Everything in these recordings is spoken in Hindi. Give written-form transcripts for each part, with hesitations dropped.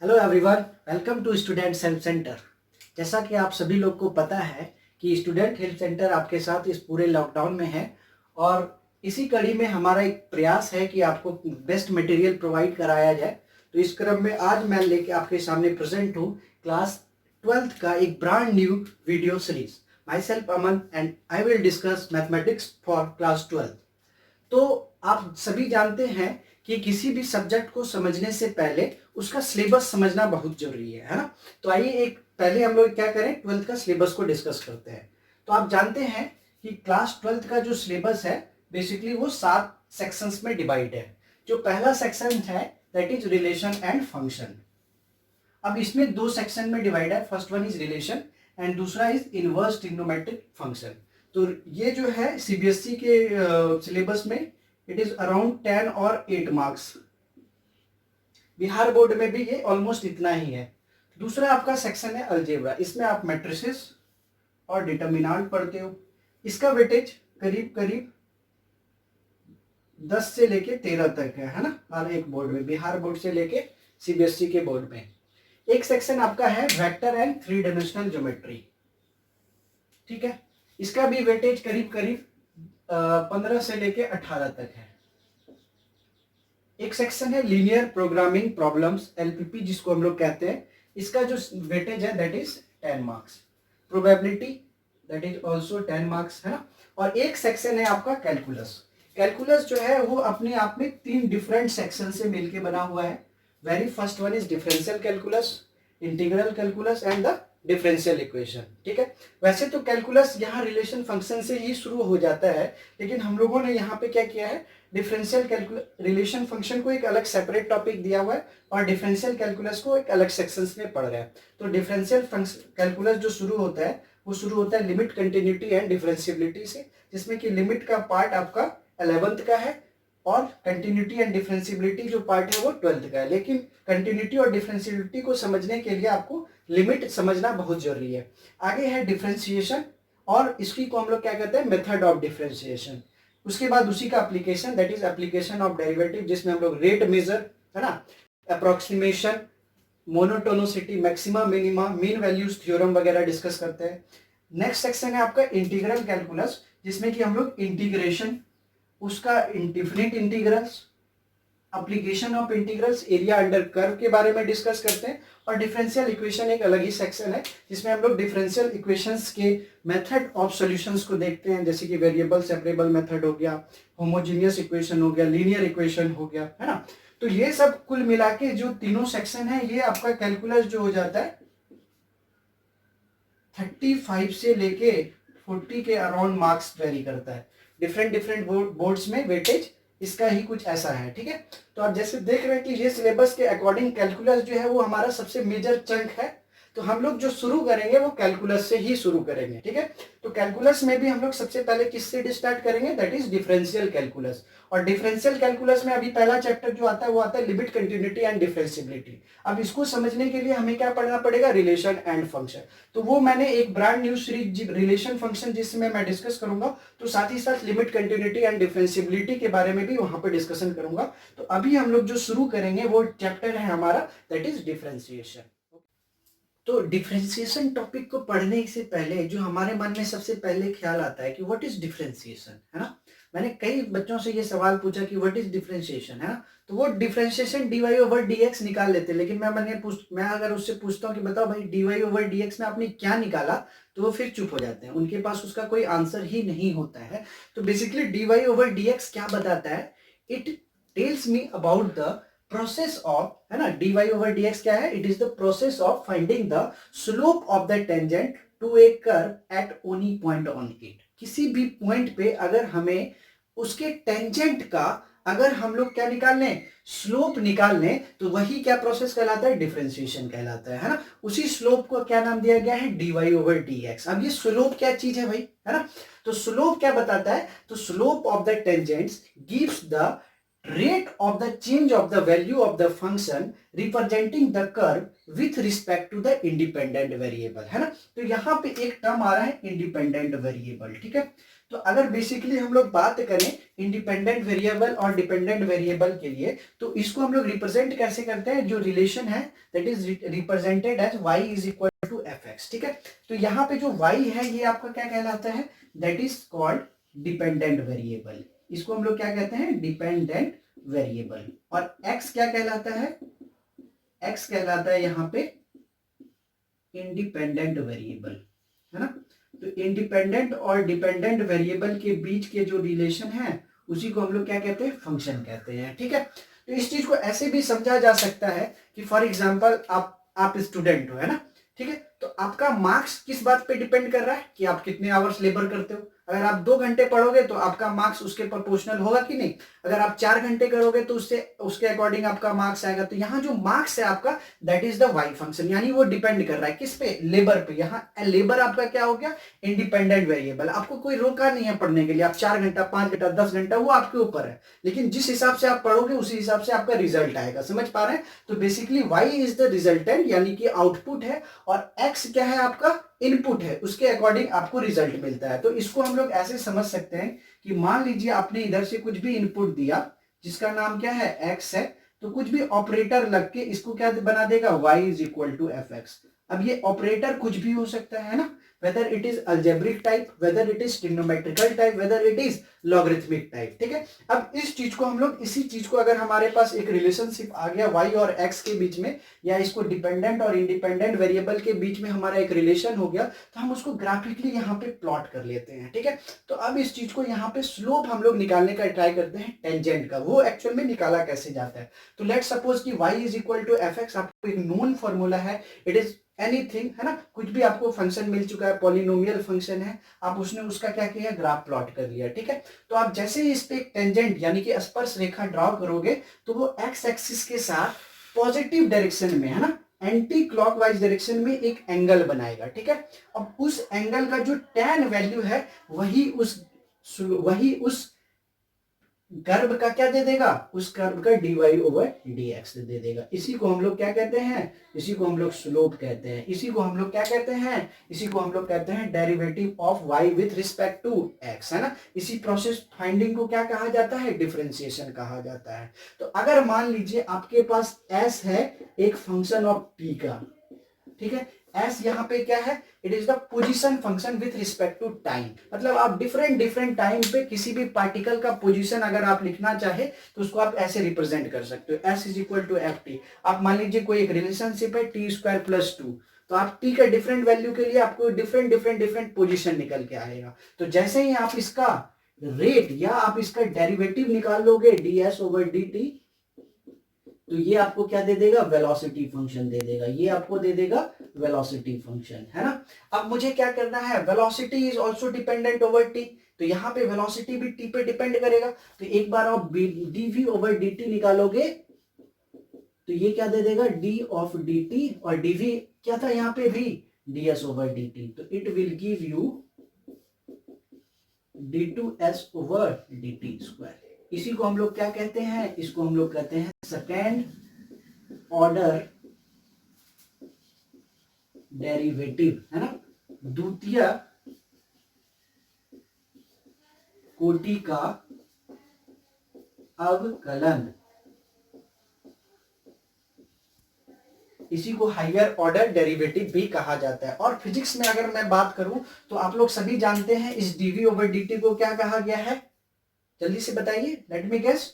Hello everyone, welcome to students help centre. जैसा कि आप सभी लोग को पता है कि स्टूडेंट हेल्प सेंटर आपके साथ इस पूरे लॉकडाउन में है और इसी कड़ी में हमारा एक प्रयास है कि आपको बेस्ट मटेरियल प्रोवाइड कराया जाए। तो इस क्रम में आज मैं लेके आपके सामने प्रेजेंट हूँ क्लास 12th का एक brand new video series. My self Aman and I will discuss mathematics for class 12th। तो आप सभी जानते हैं कि किसी भी सब्जेक्ट को समझने से पहले उसका सिलेबस समझना बहुत जरूरी है ना। तो आइए एक पहले हम लोग क्या करें, 12th का सिलेबस को डिस्कस करते हैं। तो आप जानते हैं कि क्लास 12th का जो सिलेबस है बेसिकली वो 7 सेक्शंस में डिवाइड है। जो पहला सेक्शन है that is relation and function. अब इसमें 2 सेक्शन में डिवाइड है, first one is relation and दूसरा इज इनवर्स ट्रिग्नोमेट्रिक फंक्शन। तो ये जो है सीबीएसई के सिलेबस में इट इज अराउंड 10 और 8 मार्क्स। बिहार बोर्ड में भी ये ऑलमोस्ट इतना ही है। दूसरा आपका सेक्शन है अलजेब्रा। इसमें आप मैट्रिसेस और डिटर्मिनेंट पढ़ते हो। इसका वेटेज करीब करीब 10 से लेके 13 तक है ना, हर एक बोर्ड में, बिहार बोर्ड से लेके सीबीएसई के बोर्ड में। एक सेक्शन आपका है वेक्टर एंड 3 डायमेंशनल ज्योमेट्री। ठीक है, इसका भी वेटेज करीब करीब 15 से लेके 18 तक है। एक सेक्शन है लीनियर प्रोग्रामिंग प्रॉब्लम्स, एलपीपी जिसको हम लोग कहते हैं। इसका जो वेटेज है that is 10 marks. Probability that is also 10 marks है ना। और एक सेक्शन है आपका कैलकुलस। कैलकुलस जो है वो अपने आप में 3 डिफरेंट सेक्शन से मिलके बना हुआ है। Very first one is differential calculus, integral calculus and the differential equation. ठीक है, वैसे तो कैलकुलस यहाँ रिलेशन फंक्शन से ही शुरू हो जाता है, लेकिन हम लोगों ने यहाँ पे क्या किया है, डिफरेंशियल कैलकुलस रिलेशन फंक्शन को एक अलग सेपरेट टॉपिक दिया हुआ है और डिफरेंशियल कैलकुलस को एक अलग सेक्शंस में पढ़ रहे हैं। तो डिफरेंशियल कैलकुलस जो शुरू होता है वो शुरू होता है लिमिट, कंटिन्यूटी एंड डिफरेंशियबिलिटी से, जिसमें कि लिमिट का पार्ट आपका 11th का है और कंटिन्यूटी एंड डिफरेंशियबिलिटी जो पार्ट है वो 12th का है। लेकिन कंटिन्यूटी और डिफरेंशियबिलिटी को समझने के लिए आपको लिमिट समझना बहुत जरूरी है। आगे है डिफरेंशिएशन और इसकी को हम लोग क्या कहते हैं, मेथड ऑफ डिफरेंशिएशन। उसके बाद उसी का application that is application of derivative, जिसमें हम लोग रेट मेजर है ना, approximation, monotonicity, maxima minima, mean values theorem वगैरह डिस्कस करते हैं। नेक्स्ट सेक्शन है आपका इंटीग्रल कैलकुलस, जिसमें कि हम लोग इंटीग्रेशन, उसका indefinite integrals, application of integrals, area under curve के बारे में डिस्कस करते हैं। और डिफरेंशियल इक्वेशन एक अलग ही सेक्शन है जिसमें हम लोग डिफरेंशियल इक्वेशंस के मेथड ऑफ सॉल्यूशंस को देखते हैं, जैसे कि वेरिएबल सेपरेबल मेथड हो गया, होमोजेनियस इक्वेशन हो गया, लीनियर इक्वेशन हो गया है ना। तो ये सब कुल मिला के जो तीनों सेक्शन है ये आपका कैलकुलस जो हो जाता है 35 से लेके 40 के अराउंड मार्क्स वेरी करता है। डिफरेंट डिफरेंट बोर्ड्स में वेटेज इसका ही कुछ ऐसा है। ठीक है, तो आप जैसे देख रहे हैं कि ये सिलेबस के अकॉर्डिंग कैलकुलस जो है वो हमारा सबसे मेजर चंक है। तो हम लोग जो शुरू करेंगे वो कैलकुलस से ही शुरू करेंगे। ठीक है, तो कैलकुलस में भी हम लोग सबसे पहले किससे स्टार्ट करेंगे, दैट इज डिफरेंशियल कैलकुलस। और डिफरेंशियल कैलकुलस में अभी पहला चैप्टर जो आता है वो आता है लिमिट, कंटिन्यूटी एंड डिफरेंशियबिलिटी। अब इसको समझने के लिए हमें क्या पढ़ना पड़ेगा, रिलेशन एंड फंक्शन। तो वो मैंने एक brand new series relation function जिसमें मैं डिस्कस करूंगा, तो साथ ही साथ लिमिट, कंटिन्यूटी एंड डिफरेंशियबिलिटी के बारे में भी वहां पे डिस्कशन करूंगा। तो अभी हम लोग जो शुरू करेंगे वो चैप्टर है हमारा दैट इज डिफरेंशिएशन। तो डिफरेंशिएशन टॉपिक को पढ़ने से पहले जो हमारे मन में सबसे पहले ख्याल आता है कि व्हाट इज डिफरेंशिएशन, है ना। मैंने कई बच्चों से ये सवाल पूछा कि व्हाट इज डिफरेंशिएशन, है ना। तो वो डिफरेंशिएशन dy ओवर dx निकाल लेते, लेकिन मैं अगर उससे पूछता हूँ कि बताओ भाई dy ओवर dx में आपने क्या निकाला, तो वो फिर चुप हो जाते हैं, उनके पास उसका कोई आंसर ही नहीं होता है। तो बेसिकली dy ओवर dx क्या बताता है, it tells me about the process of, है ना, dy ओवर dx क्या है, it is the process of finding the slope of the tangent to a curve at any point on it. किसी भी पॉइंट पे अगर हमें उसके टेंजेंट का अगर हम लोग क्या निकाल लें, स्लोप निकाल लें, तो वही क्या प्रोसेस कहलाता है, डिफरेंशिएशन कहलाता है ना। उसी स्लोप को क्या नाम दिया गया है, dy ओवर dx। अब ये स्लोप क्या चीज है भाई, है ना। तो स्लोप क्या बताता है, तो slope of the tangents gives the rate of the change of the value of the function representing the curve with respect to the independent variable, है ना। तो यहां पे एक टर्म आ रहा है इंडिपेंडेंट वेरिएबल। ठीक है, तो अगर बेसिकली हम लोग बात करें इंडिपेंडेंट वेरिएबल और डिपेंडेंट वेरिएबल के लिए, तो इसको हम लोग रिप्रेजेंट कैसे करते हैं, जो रिलेशन है that is represented as y is equal to fx, ठीक है। तो यहाँ पे जो y है ये आपका क्या कहलाता है, that is called dependent variable. इसको हम लोग क्या कहते हैं, डिपेंडेंट वेरिएबल। और x क्या कहलाता है, x कहलाता है यहाँ पे इंडिपेंडेंट वेरिएबल, है ना। तो इंडिपेंडेंट और डिपेंडेंट वेरिएबल के बीच के जो रिलेशन है उसी को हम लोग क्या कहते हैं, फंक्शन कहते हैं, ठीक है। तो इस चीज को ऐसे भी समझा जा सकता है कि फॉर एग्जांपल आप स्टूडेंट हो, है ना, ठीक है। तो आपका मार्क्स किस बात पे डिपेंड कर रहा है कि आप कितने आवर्स लेबर करते हो। अगर आप 2 घंटे पढ़ोगे तो आपका मार्क्स उसके प्रोपोर्शनल होगा कि नहीं। अगर आप 4 घंटे करोगे तो उसके अकॉर्डिंग आपका मार्क्स आएगा। तो यहाँ जो मार्क्स है आपका that is the y function, यानी वो डिपेंड कर रहा है किस पे, लेबर पे। यहाँ लेबर आपका क्या हो गया, इंडिपेंडेंट वेरिएबल। आपको कोई रोका नहीं है पढ़ने के लिए, आप 4 घंटा 5 घंटा 10 घंटा वो आपके ऊपर है, लेकिन जिस हिसाब से आप पढ़ोगे उसी हिसाब से आपका रिजल्ट आएगा। समझ पा रहे हैं। तो basically y is the resultant यानी कि आउटपुट है, और एक्स क्या है, आपका इनपुट है, उसके अकॉर्डिंग आपको रिजल्ट मिलता है। तो इसको हम लोग ऐसे समझ सकते हैं कि मान लीजिए आपने इधर से कुछ भी इनपुट दिया जिसका नाम क्या है, एक्स है, तो कुछ भी ऑपरेटर लग के इसको क्या बना देगा, y is equal to f x. अब ये ऑपरेटर कुछ भी हो सकता है ना, whether it is algebraic type, whether it is trigonometrical type, whether it is logarithmic type, ठीक है। अब इस चीज को हम लोग, इसी चीज को अगर हमारे पास एक रिलेशनशिप आ गया y और x के बीच में, या इसको डिपेंडेंट और इंडिपेंडेंट वेरिएबल के बीच में हमारा एक रिलेशन हो गया, तो हम उसको ग्राफिकली यहाँ पे प्लॉट कर लेते हैं, ठीक है। तो अब इस चीज को यहाँ पे स्लोप हम लोग निकालने का ट्राई करते हैं टेंजेंट का। वो एक्चुअल में निकाला कैसे जाता है, तो लेट सपोज कि y is equal to f x, आपको एक नोन फॉर्मूला है, इट इज एनीथिंग, है ना, कुछ भी आपको फंक्शन मिल चुका है, पॉलिनोमियल फंक्शन है, आप उसने उसका क्या किया, ग्राफ प्लॉट कर लिया, ठीक है। तो आप जैसे ही इस पे एक टेंजेंट यानी कि स्पर्श रेखा ड्रॉ करोगे तो वो एक्स एक्सिस के साथ पॉजिटिव डायरेक्शन में, है ना, एंटी क्लॉकवाइज डायरेक्शन में एक एंगल बनाएगा, ठीक है। अब उस एंगल का जो tan वैल्यू है वही उस कर्व का क्या दे देगा, उस कर्व का dy ओवर dx दे देगा। इसी को हम लोग क्या कहते हैं, इसी को हम लोग स्लोप कहते हैं। इसी को हम लोग क्या कहते हैं, इसी को हम लोग कहते हैं derivative of y with respect to x, है ना। इसी प्रोसेस फाइंडिंग को क्या कहा जाता है, डिफरेंशिएशन कहा जाता है। तो अगर मान लीजिए आपके पास s है एक फंक्शन ऑफ t का, ठीक है, s यहाँ पे क्या है, it is the position function with respect to time. मतलब आप डिफरेंट टाइम पे किसी भी पार्टिकल का पोजीशन अगर आप लिखना चाहे तो उसको आप ऐसे रिप्रेजेंट कर सकते हो, s is equal to f t. आप मान लीजिए कोई एक रिलेशनशिप है टी स्क्वायर प्लस 2, तो आप t का डिफरेंट वैल्यू के लिए आपको डिफरेंट पोजीशन निकल के आएगा। तो जैसे ही आप इसका रेट या आप इसका डेरिवेटिव निकाल लोगे ds ओवर dt, तो ये आपको क्या दे देगा, वेलोसिटी फंक्शन दे देगा। ये आपको दे देगा वेलोसिटी फंक्शन, है ना। अब मुझे क्या करना है, velocity is also dependent over T, तो यहाँ पे वेलोसिटी भी टी पे डिपेंड करेगा। तो एक बार आप dv ओवर dt निकालोगे तो ये क्या दे देगा, d ऑफ dt, और dv क्या था यहाँ पे v, ds ओवर dt। तो it will give you d2s over dt square. इसी को हम लोग क्या कहते हैं, इसको हम लोग कहते हैं सेकेंड ऑर्डर डेरिवेटिव, है ना, द्वितीय कोटि का अवकलन। इसी को हायर ऑर्डर डेरिवेटिव भी कहा जाता है। और फिजिक्स में अगर मैं बात करूं तो आप लोग सभी जानते हैं इस dv ओवर dt को क्या कहा गया है, जल्दी से बताइए, लेट मी गेस।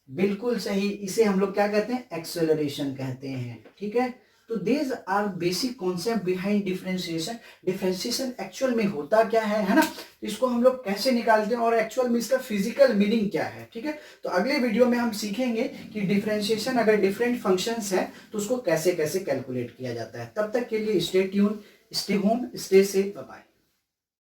बिल्कुल सही, इसे हम लोग क्या कहते हैं, एक्सेलरेशन कहते हैं, ठीक है। तो these are basic concept behind differentiation. Differentiation actual में होता क्या है ना, तो इसको हम लोग कैसे निकालते हैं और एक्चुअल में इसका फिजिकल मीनिंग क्या है, ठीक है। तो अगले वीडियो में हम सीखेंगे कि डिफरेंशिएशन अगर डिफरेंट फंक्शंस हैं तो उसको कैसे कैसे कैलकुलेट किया जाता है। तब तक के लिए stay tune, stay home, stay safe, bye bye.